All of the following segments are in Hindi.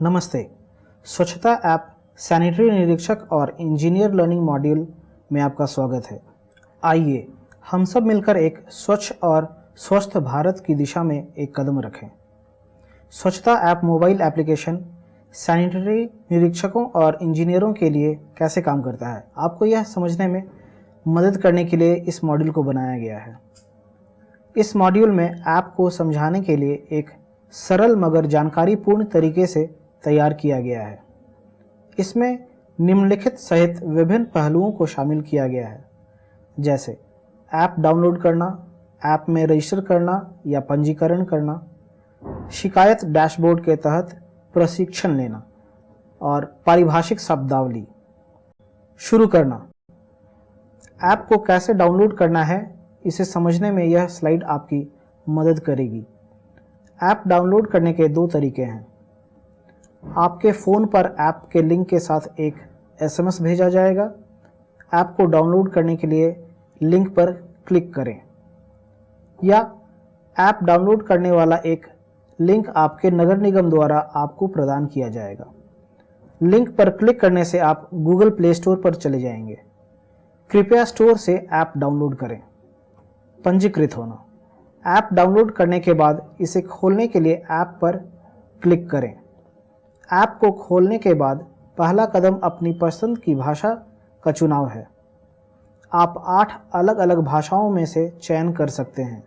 नमस्ते। स्वच्छता ऐप सैनिटरी निरीक्षक और इंजीनियर लर्निंग मॉड्यूल में आपका स्वागत है। आइए हम सब मिलकर एक स्वच्छ और स्वस्थ भारत की दिशा में एक कदम रखें। स्वच्छता ऐप मोबाइल एप्लीकेशन सैनिटरी निरीक्षकों और इंजीनियरों के लिए कैसे काम करता है, आपको यह समझने में मदद करने के लिए इस मॉड्यूल को बनाया गया है। इस मॉड्यूल में ऐप को समझाने के लिए एक सरल मगर जानकारीपूर्ण तरीके से तैयार किया गया है। इसमें निम्नलिखित सहित विभिन्न पहलुओं को शामिल किया गया है, जैसे ऐप डाउनलोड करना, ऐप में रजिस्टर करना या पंजीकरण करना, शिकायत डैशबोर्ड के तहत प्रशिक्षण लेना और पारिभाषिक शब्दावली। शुरू करना। ऐप को कैसे डाउनलोड करना है, इसे समझने में यह स्लाइड आपकी मदद करेगी। ऐप डाउनलोड करने के दो तरीके हैं। आपके फ़ोन पर ऐप के लिंक के साथ एक SMS भेजा जाएगा। ऐप को डाउनलोड करने के लिए लिंक पर क्लिक करें, या ऐप डाउनलोड करने वाला एक लिंक आपके नगर निगम द्वारा आपको प्रदान किया जाएगा। लिंक पर क्लिक करने से आप गूगल प्ले स्टोर पर चले जाएंगे। कृपया स्टोर से ऐप डाउनलोड करें। पंजीकृत होना। ऐप डाउनलोड करने के बाद इसे खोलने के लिए ऐप पर क्लिक करें। ऐप को खोलने के बाद पहला कदम अपनी पसंद की भाषा का चुनाव है। आप 8 अलग अलग भाषाओं में से चयन कर सकते हैं।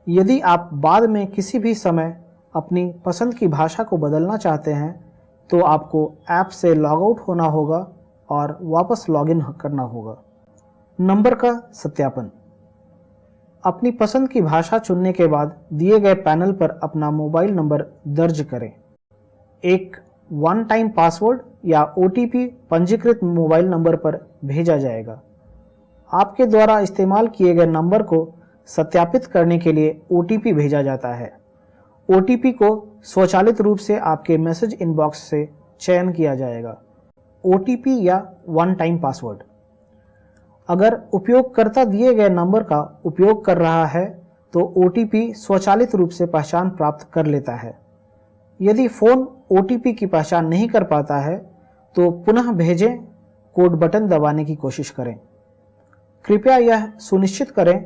यदि आप बाद में किसी भी समय अपनी पसंद की भाषा को बदलना चाहते हैं तो आपको ऐप से लॉग आउट होना होगा और वापस लॉगिन करना होगा। नंबर का सत्यापन। अपनी पसंद की भाषा चुनने के बाद दिए गए पैनल पर अपना मोबाइल नंबर दर्ज करें। एक वन टाइम पासवर्ड या OTP पंजीकृत मोबाइल नंबर पर भेजा जाएगा। आपके द्वारा इस्तेमाल किए गए नंबर को सत्यापित करने के लिए OTP भेजा जाता है। OTP को स्वचालित रूप से आपके मैसेज इनबॉक्स से चयन किया जाएगा। OTP या वन टाइम पासवर्ड। अगर उपयोगकर्ता दिए गए नंबर का उपयोग कर रहा है तो OTP स्वचालित रूप से पहचान प्राप्त कर लेता है। यदि फ़ोन OTP की पहचान नहीं कर पाता है तो पुनः भेजें कोड बटन दबाने की कोशिश करें। कृपया यह सुनिश्चित करें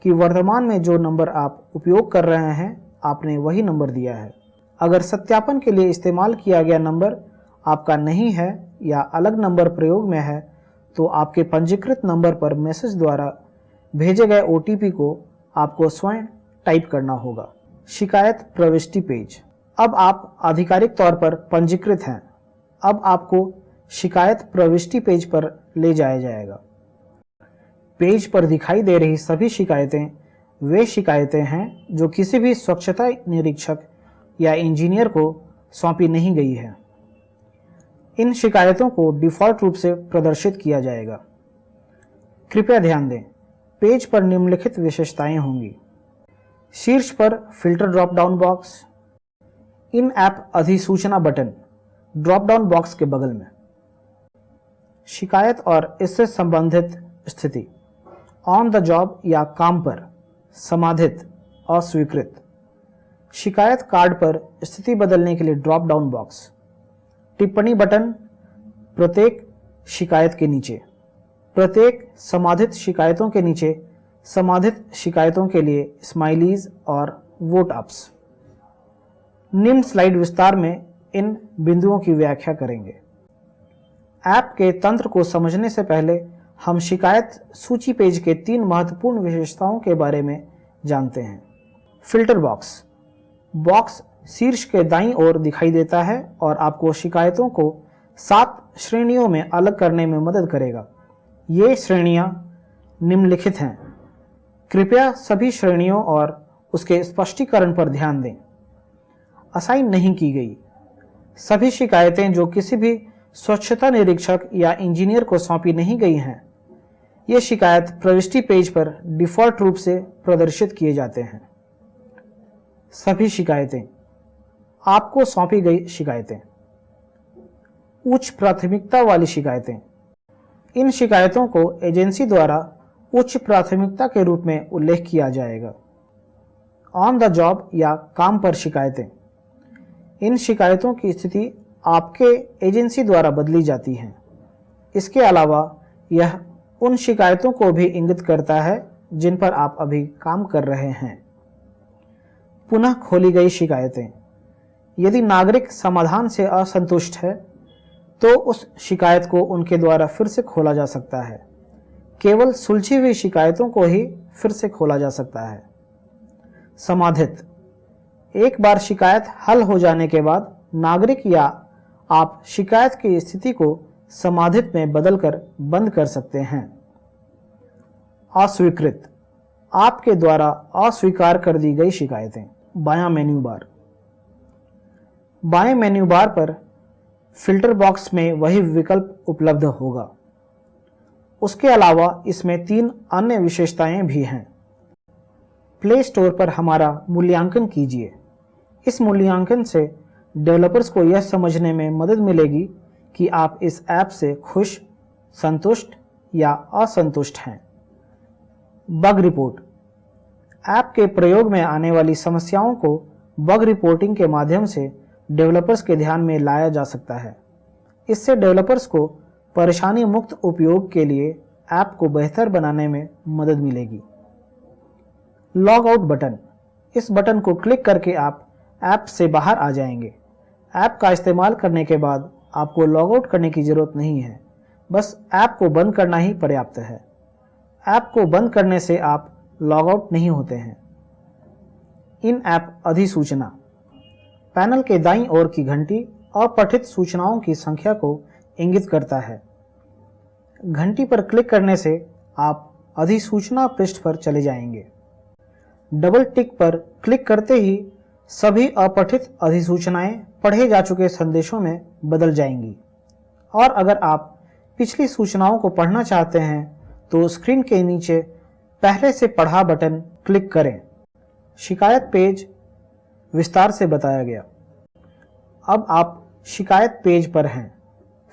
कि वर्तमान में जो नंबर आप उपयोग कर रहे हैं आपने वही नंबर दिया है। अगर सत्यापन के लिए इस्तेमाल किया गया नंबर आपका नहीं है या अलग नंबर प्रयोग में है तो आपके पंजीकृत नंबर पर मैसेज द्वारा भेजे गए OTP को आपको स्वयं टाइप करना होगा। शिकायत प्रविष्टि पेज। अब आप आधिकारिक तौर पर पंजीकृत हैं। अब आपको शिकायत प्रविष्टि पेज पर ले जाया जाएगा। पेज पर दिखाई दे रही सभी शिकायतें वे शिकायतें हैं जो किसी भी स्वच्छता निरीक्षक या इंजीनियर को सौंपी नहीं गई है। इन शिकायतों को डिफ़ॉल्ट रूप से प्रदर्शित किया जाएगा। कृपया ध्यान दें, पेज पर निम्नलिखित विशेषताएं होंगी। शीर्ष पर फिल्टर ड्रॉप डाउन बॉक्स, इन ऐप अधिसूचना बटन ड्रॉप डाउन बॉक्स के बगल में, शिकायत और इससे संबंधित स्थिति, ऑन द जॉब या काम पर, समाधित, अस्वीकृत, शिकायत कार्ड पर स्थिति बदलने के लिए ड्रॉप डाउन बॉक्स, टिप्पणी बटन प्रत्येक शिकायत के नीचे, प्रत्येक समाधित शिकायतों के नीचे समाधित शिकायतों के लिए स्माइलीज और वोट अप्स। निम्न स्लाइड विस्तार में इन बिंदुओं की व्याख्या करेंगे। ऐप के तंत्र को समझने से पहले हम शिकायत सूची पेज के 3 महत्वपूर्ण विशेषताओं के बारे में जानते हैं। Filter box. बॉक्स शीर्ष के दाईं ओर दिखाई देता है और आपको शिकायतों को 7 श्रेणियों में अलग करने में मदद करेगा। ये श्रेणियां निम्नलिखित हैं। कृपया सभी श्रेणियों और उसके स्पष्टीकरण पर ध्यान दें। असाइन नहीं की गई। सभी शिकायतें जो किसी भी स्वच्छता निरीक्षक या इंजीनियर को सौंपी नहीं गई हैं, ये शिकायत प्रविष्टि पेज पर डिफ़ॉल्ट रूप से प्रदर्शित किए जाते हैं। सभी शिकायतें। आपको सौंपी गई शिकायतें। उच्च प्राथमिकता वाली शिकायतें। इन शिकायतों को एजेंसी द्वारा उच्च प्राथमिकता के रूप में उल्लेख किया जाएगा। ऑन द जॉब या काम पर शिकायतें। इन शिकायतों की स्थिति आपके एजेंसी द्वारा बदली जाती हैं। इसके अलावा यह उन शिकायतों को भी इंगित करता है जिन पर आप अभी काम कर रहे हैं। पुनः खोली गई शिकायतें। यदि नागरिक समाधान से असंतुष्ट है तो उस शिकायत को उनके द्वारा फिर से खोला जा सकता है। केवल सुलझी हुई शिकायतों को ही फिर से खोला जा सकता है। समाधित। एक बार शिकायत हल हो जाने के बाद नागरिक या आप शिकायत की स्थिति को समाधित में बदलकर बंद कर सकते हैं। अस्वीकृत। आपके द्वारा अस्वीकार कर दी गई शिकायतें। बायां मेन्यू बार। बाएं मेन्यू बार पर फिल्टर बॉक्स में वही विकल्प उपलब्ध होगा। उसके अलावा इसमें 3 अन्य विशेषताएं भी हैं। प्ले स्टोर पर हमारा मूल्यांकन कीजिए। इस मूल्यांकन से डेवलपर्स को यह समझने में मदद मिलेगी कि आप इस ऐप से खुश, संतुष्ट या असंतुष्ट हैं। Bug report. ऐप के प्रयोग में आने वाली समस्याओं को बग रिपोर्टिंग के माध्यम से डेवलपर्स के ध्यान में लाया जा सकता है। इससे डेवलपर्स को परेशानी मुक्त उपयोग के लिए ऐप को बेहतर बनाने में मदद मिलेगी। Log out button. इस बटन को क्लिक करके आप ऐप से बाहर आ जाएंगे। ऐप का इस्तेमाल करने के बाद आपको लॉग आउट करने की ज़रूरत नहीं है, बस ऐप को बंद करना ही पर्याप्त है। ऐप को बंद करने से आप लॉग आउट नहीं होते हैं। इन ऐप अधिसूचना। पैनल के दाईं ओर की घंटी अपठित सूचनाओं की संख्या को इंगित करता है। घंटी पर क्लिक करने से आप अधिसूचना पृष्ठ पर चले जाएंगे। डबल टिक पर क्लिक करते ही सभी अपठित अधिसूचनाएं पढ़े जा चुके संदेशों में बदल जाएंगी। और अगर आप पिछली सूचनाओं को पढ़ना चाहते हैं तो स्क्रीन के नीचे पहले से पढ़ा बटन क्लिक करें। शिकायत पेज विस्तार से बताया गया। अब आप शिकायत पेज पर हैं।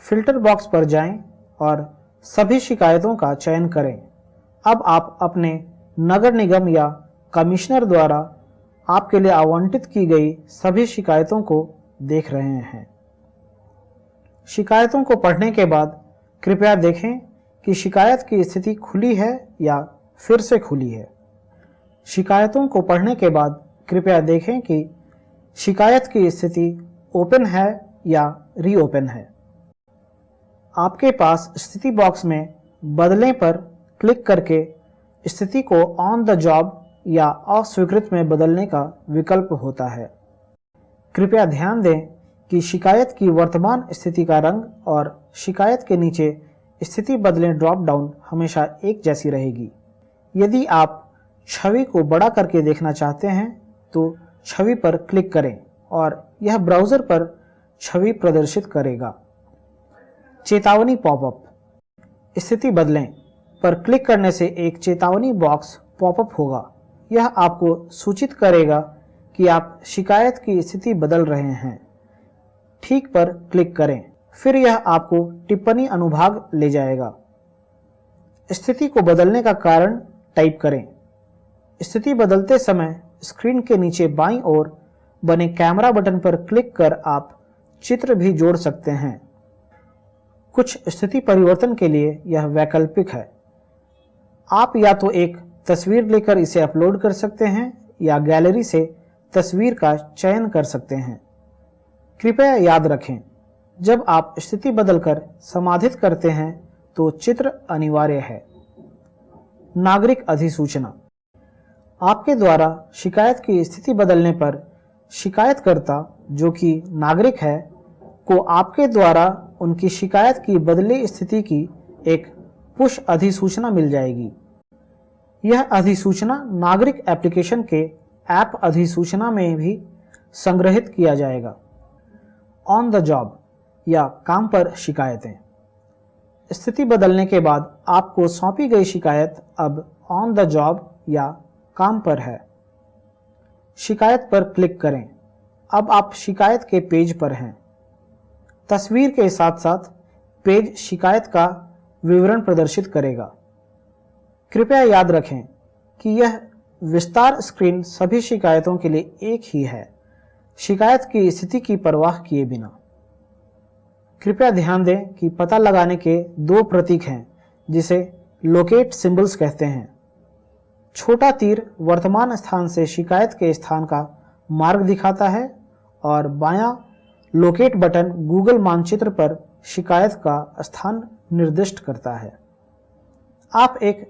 फिल्टर बॉक्स पर जाएं और सभी शिकायतों का चयन करें। अब आप अपने नगर निगम या कमिश्नर द्वारा आपके लिए आवंटित की गई सभी शिकायतों को देख रहे हैं। शिकायतों को पढ़ने के बाद कृपया देखें कि शिकायत की स्थिति खुली है या फिर से खुली है। शिकायतों को पढ़ने के बाद कृपया देखें कि शिकायत की स्थिति ओपन है या रीओपन है। आपके पास स्थिति बॉक्स में बदलें पर क्लिक करके स्थिति को ऑन द जॉब या अस्वीकृत में बदलने का विकल्प होता है। कृपया ध्यान दें कि शिकायत की वर्तमान स्थिति का रंग और शिकायत के नीचे स्थिति बदलें ड्रॉप डाउन हमेशा एक जैसी रहेगी। यदि आप छवि को बड़ा करके देखना चाहते हैं तो छवि पर क्लिक करें और यह ब्राउज़र पर छवि प्रदर्शित करेगा। चेतावनी पॉपअप। स्थिति बदलें पर क्लिक करने से एक चेतावनी बॉक्स पॉपअप होगा। यह आपको सूचित करेगा कि आप शिकायत की स्थिति बदल रहे हैं। ठीक पर क्लिक करें, फिर यह आपको टिप्पणी अनुभाग ले जाएगा। स्थिति को बदलने का कारण टाइप करें। स्थिति बदलते समय स्क्रीन के नीचे बाईं ओर बने कैमरा बटन पर क्लिक कर आप चित्र भी जोड़ सकते हैं। कुछ स्थिति परिवर्तन के लिए यह वैकल्पिक है। आप या तो एक तस्वीर लेकर इसे अपलोड कर सकते हैं या गैलरी से तस्वीर का चयन कर सकते हैं। कृपया याद रखें, जब आप स्थिति बदलकर समाधित करते हैं तो चित्र अनिवार्य है। नागरिक अधिसूचना। आपके द्वारा शिकायत की स्थिति बदलने पर शिकायतकर्ता, जो कि नागरिक है, को आपके द्वारा उनकी शिकायत की बदली स्थिति की एक पुश अधिसूचना मिल जाएगी। यह अधिसूचना नागरिक एप्लीकेशन के ऐप अधिसूचना में भी संग्रहित किया जाएगा। ऑन द जॉब या काम पर शिकायतें। स्थिति बदलने के बाद आपको सौंपी गई शिकायत अब ऑन द जॉब या काम पर है। शिकायत पर क्लिक करें। अब आप शिकायत के पेज पर हैं। तस्वीर के साथ साथ पेज शिकायत का विवरण प्रदर्शित करेगा। कृपया याद रखें कि यह विस्तार स्क्रीन सभी शिकायतों के लिए एक ही है। शिकायत की स्थिति की परवाह किए बिना। कृपया ध्यान दें कि पता लगाने के दो प्रतीक हैं जिसे लोकेट सिंबल्स कहते हैं। छोटा तीर वर्तमान स्थान से शिकायत के स्थान का मार्ग दिखाता है और बायां लोकेट बटन गूगल मानचित्र पर शिकायत का स्थान निर्दिष्ट करता है। आप एक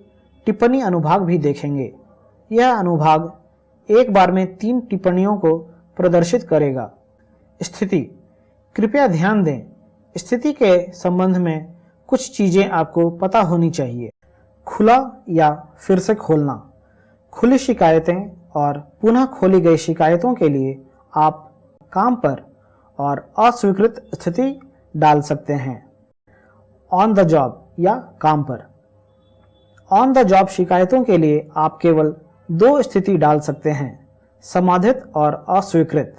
टिप्पणी अनुभाग भी देखेंगे। यह अनुभाग एक बार में 3 टिप्पणियों को प्रदर्शित करेगा। स्थिति। कृपया ध्यान दें, स्थिति के संबंध में कुछ चीजें आपको पता होनी चाहिए। खुला या फिर से खोलना। खुली शिकायतें और पुनः खोली गई शिकायतों के लिए आप काम पर और अस्वीकृत स्थिति डाल सकते हैं। ऑन द जॉब या काम पर। ऑन द जॉब शिकायतों के लिए आप केवल 2 स्थिति डाल सकते हैं, समाधित और अस्वीकृत।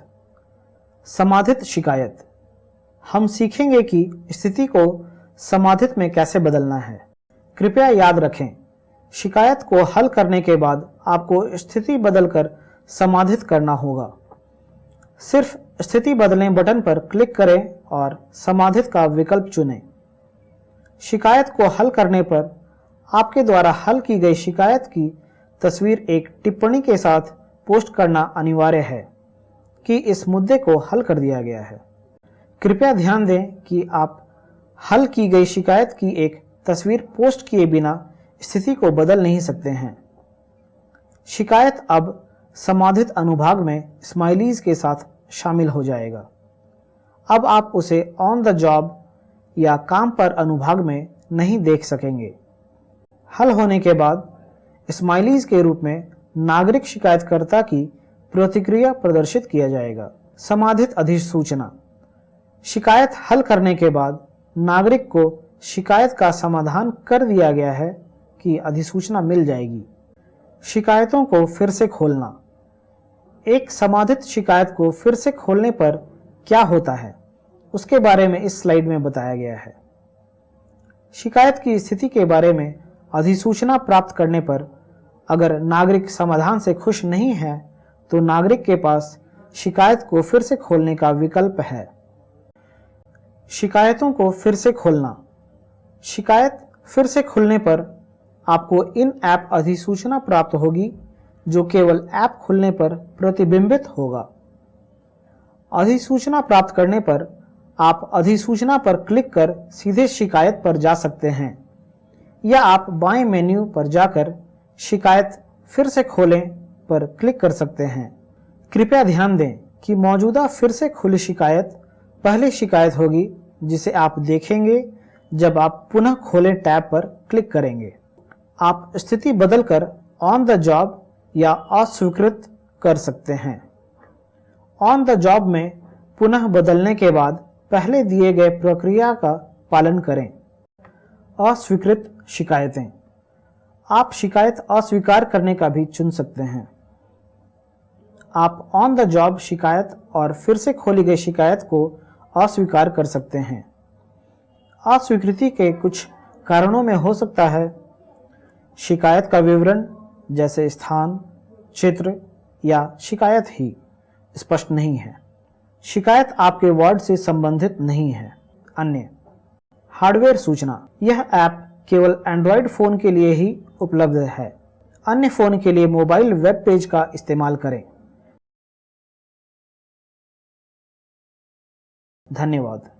समाधित शिकायत। हम सीखेंगे कि स्थिति को समाधित में कैसे बदलना है। कृपया याद रखें, शिकायत को हल करने के बाद आपको स्थिति बदलकर समाधित करना होगा। सिर्फ स्थिति बदलें बटन पर क्लिक करें और समाधित का विकल्प चुनें। शिकायत को हल करने पर आपके द्वारा हल की गई शिकायत की तस्वीर एक टिप्पणी के साथ पोस्ट करना अनिवार्य है कि इस मुद्दे को हल कर दिया गया है। कृपया ध्यान दें कि आप हल की गई शिकायत की एक तस्वीर पोस्ट किए बिना स्थिति को बदल नहीं सकते हैं। शिकायत अब समाधित अनुभाग में स्माइलीज के साथ शामिल हो जाएगा। अब आप उसे ऑन द जॉब या काम पर अनुभाग में नहीं देख सकेंगे। हल होने के बाद स्माइलीज के रूप में नागरिक शिकायतकर्ता की प्रतिक्रिया प्रदर्शित किया जाएगा। समाधित अधिसूचना। शिकायत हल करने के बाद नागरिक को शिकायत का समाधान कर दिया गया है कि अधिसूचना मिल जाएगी। शिकायतों को फिर से खोलना। एक समाधित शिकायत को फिर से खोलने पर क्या होता है, उसके बारे में इस स्लाइड में बताया गया है। शिकायत की स्थिति के बारे में अधिसूचना प्राप्त करने पर अगर नागरिक समाधान से खुश नहीं है तो नागरिक के पास शिकायत को फिर से खोलने का विकल्प है। शिकायतों को फिर से खोलना। शिकायत फिर से खुलने पर आपको इन ऐप अधिसूचना प्राप्त होगी जो केवल ऐप खुलने पर प्रतिबिंबित होगा। अधिसूचना प्राप्त करने पर आप अधिसूचना पर क्लिक कर सीधे शिकायत पर जा सकते हैं या आप बाएं मेन्यू पर जाकर शिकायत फिर से खोलें पर क्लिक कर सकते हैं। कृपया ध्यान दें कि मौजूदा फिर से खुली शिकायत पहली शिकायत होगी जिसे आप देखेंगे जब आप पुनः खोलें टैब पर क्लिक करेंगे। आप स्थिति बदलकर ऑन द जॉब या अस्वीकृत कर सकते हैं। ऑन द जॉब में पुनः बदलने के बाद पहले दिए गए प्रक्रिया का पालन करें। अस्वीकृत शिकायतें। आप शिकायत अस्वीकार करने का भी चुन सकते हैं। आप ऑन द जॉब शिकायत और फिर से खोली गई शिकायत को अस्वीकार कर सकते हैं। अस्वीकृति के कुछ कारणों में हो सकता है शिकायत का विवरण जैसे स्थान, क्षेत्र या शिकायत ही स्पष्ट नहीं है। शिकायत आपके वार्ड से संबंधित नहीं है। अन्य हार्डवेयर सूचना। यह ऐप केवल एंड्रॉयड फ़ोन के लिए ही उपलब्ध है। अन्य फ़ोन के लिए मोबाइल वेब पेज का इस्तेमाल करें। धन्यवाद।